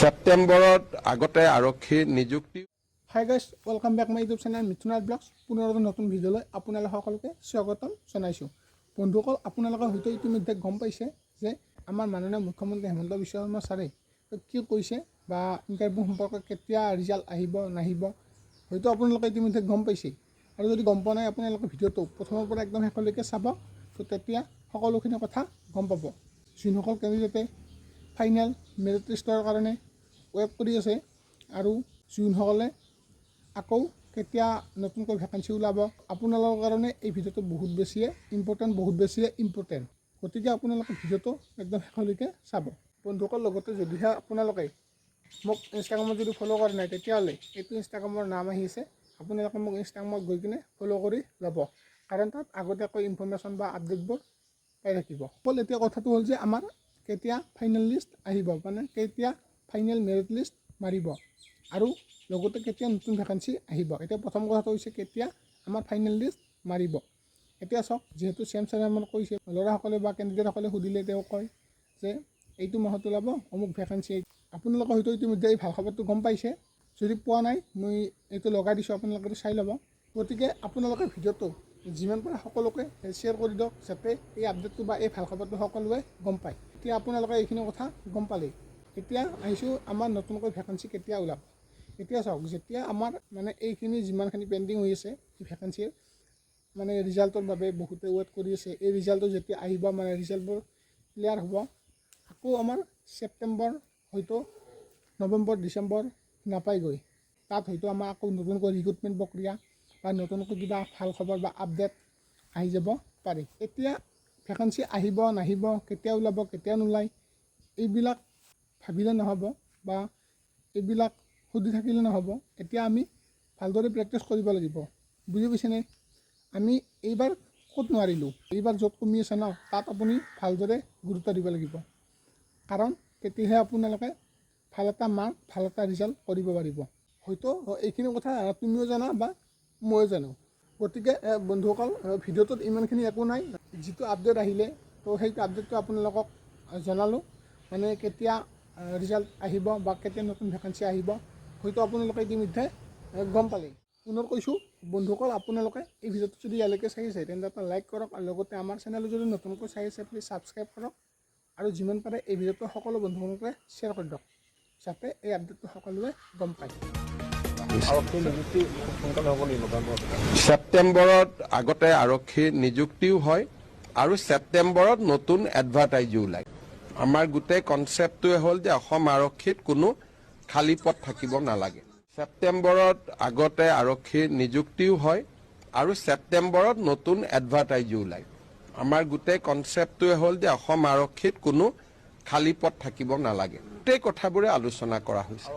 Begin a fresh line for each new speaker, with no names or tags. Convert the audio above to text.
ছেপ্টেম্বৰত আগতে আৰক্ষীৰ নিযুক্তি।
Hi guys, welcome back my YouTube channel মিথুনাৰ ব্লগছ। পুনৰ এটা নতুন ভিডিঅ'লৈ আপোনালোক সকলোকে স্বাগতম জনাইছোঁ। বন্ধুসকল, আপোনালোকে হয়তো ইতিমধ্যে গম পাইছে যে আমাৰ মাননীয় মুখ্যমন্ত্ৰী হিমন্ত বিশ্ব শৰ্মা ছাৰে কি কৈছে বা ইণ্টাৰভিউ সম্পৰ্কে কেতিয়া ৰিজাল্ট আহিব নাহিব হয়তো আপোনালোকে ইতিমধ্যে গম পাইছেই। আৰু যদি গম পোৱা নাই, আপোনালোকে ভিডিঅ'টো প্ৰথমৰ পৰা একদম শেষলৈকে চাব, তো তেতিয়া সকলোখিনি কথা গম পাব। যোনসকল কেণ্ডিডেটে ফাইনেল মেৰিট লিষ্টৰ কাৰণে ৱেট কৰি আছে আৰু যোনসকলে আকৌ কেতিয়া নতুনকৈ ভেকেঞ্চি ওলাব, আপোনালোকৰ কাৰণে এই ভিডিঅ'টো বহুত বেছিয়ে ইম্পৰ্টেণ্ট। গতিকে আপোনালোকে ভিডিঅ'টো একদম শেষলৈকে চাব। বন্ধুসকল, লগতে যদিহে আপোনালোকে মোক ইনষ্টাগ্ৰামত যদি ফ'ল' কৰা নাই, তেতিয়াহ'লে এইটো ইনষ্টাগ্ৰামৰ নাম আহিছে, আপোনালোকে মোক ইনষ্টাগ্ৰামত গৈ কিনে ফ'ল' কৰি ল'ব, কাৰণ তাত আগতীয়াকৈ ইনফৰ্মেশ্যন বা আপডেটবোৰ পাই থাকিব। অকল এতিয়া কথাটো হ'ল যে আমাৰ কেতিয়া ফাইনেল লিষ্ট আহিব, মানে কেতিয়া ফাইনেল মেৰিট লিষ্ট মাৰিব আৰু লগতে কেতিয়া নতুন ভেকেঞ্চি আহিব। এতিয়া প্ৰথম কথাটো হৈছে কেতিয়া আমাৰ ফাইনেল লিষ্ট মাৰিব। এতিয়া চাওক, যিহেতু চেম ছাৰে আমাক কৈছে, ল'ৰাসকলে বা কেণ্ডিডেটসকলে সুধিলে তেওঁ কয় যে এইটো মাহত ওলাব অমুক ভেকেঞ্চি। আপোনালোকে হয়তো ইতিমধ্যে এই ভাল খবৰটো গম পাইছে। যদি পোৱা নাই, মই এইটো লগাই দিছোঁ, আপোনালোকে চাই ল'ব। গতিকে আপোনালোকে ভিডিঅ'টো যিমান পাৰে সকলোকে শ্বেয়াৰ কৰি দিয়ক, যাতে এই আপডেটটো বা এই ভাল খবৰটো সকলোৱে গম পায়। এতিয়া আপোনালোকে এইখিনি কথা গম পালেই। এতিয়া আহিছোঁ আমাৰ নতুনকৈ ভেকেঞ্চি কেতিয়া ওলাব। এতিয়া চাওক, যেতিয়া আমাৰ মানে এইখিনি যিমানখিনি পেণ্ডিং হৈ আছে এই ভেকেঞ্চিৰ মানে ৰিজাল্টৰ বাবে বহুতে ৱেট কৰি আছে, এই ৰিজাল্টটো যেতিয়া আহিব, মানে ৰিজাল্টবোৰ ক্লিয়াৰ হ'ব, আকৌ আমাৰ ছেপ্টেম্বৰ হয়তো নৱেম্বৰ ডিচেম্বৰ নাপায়গৈ, তাত হয়তো আমাৰ আকৌ নতুনকৈ ৰিক্ৰুটমেণ্ট প্ৰক্ৰিয়া বা নতুনকৈ কিবা ভাল খবৰ বা আপডেট আহি যাব পাৰে। এতিয়া ভেকেঞ্চি আহিব নাহিব, কেতিয়া ওলাব কেতিয়া নোলায়, এইবিলাক ভাবিলে নহ'ব বা এইবিলাক সুধি থাকিলে নহ'ব। এতিয়া আমি ভালদৰে প্ৰেক্টিছ কৰিব লাগিব, বুজি পাইছেনে? আমি এইবাৰ ক'ত নোৱাৰিলোঁ, এইবাৰ য'ত কমি আছে ন, তাত আপুনি ভালদৰে গুৰুত্ব দিব লাগিব, কাৰণ তেতিয়াহে আপোনালোকে ভাল এটা মাৰ্ক, ভাল এটা ৰিজাল্ট কৰিব পাৰিব। হয়তো এইখিনি কথা তুমিও জানা বা ময়ো জানো। গতিকে বন্ধুসকল, ভিডিঅ'টোত ইমানখিনি একো নাই। যিটো আপডেট আহিলে, তো সেইটো আপডেটটো আপোনালোকক জনালোঁ, মানে কেতিয়া ৰিজাল্ট আহিব বা কেতিয়া নতুন ভেকেঞ্চি আহিব হয়তো আপোনালোকে ইতিমধ্যে গম পালেই। পুনৰ কৈছোঁ বন্ধুসকল, আপোনালোকে এই ভিডিঅ'টো যদি ইয়ালৈকে চাই আছে, তেন্তে এটা লাইক কৰক, আৰু লগতে আমাৰ চেনেলটো যদি নতুনকৈ চাই আছে প্লিজ ছাবস্ক্ৰাইব কৰক, আৰু যিমান পাৰে এই ভিডিঅ'টো সকলো বন্ধুসকলকে শ্বেয়াৰ কৰি দিয়ক, যাতে এই আপডেটটো সকলোৱে গম পায়।
ছেপ্টেম্বৰত আগতে আৰক্ষীৰ নিযুক্তিও হয় আৰু ছেপ্টেম্বৰত নতুন এডভাৰটাইজো ওলায়। আমাৰ গোটেই কনচেপ্টটোৱে হ'ল যে অসম আৰক্ষীত কোনো খালী পদ থাকিব নালাগে। ছেপ্টেম্বৰত আগতে আৰক্ষীৰ নিযুক্তিও হয় আৰু ছেপ্টেম্বৰত নতুন এডভাৰটাইজো ওলায়। আমাৰ গোটেই কনচেপ্টটোৱে হ'ল যে অসম আৰক্ষীত কোনো খালী পদ থাকিব নালাগে। গোটেই কথাবোৰে আলোচনা কৰা হৈছে।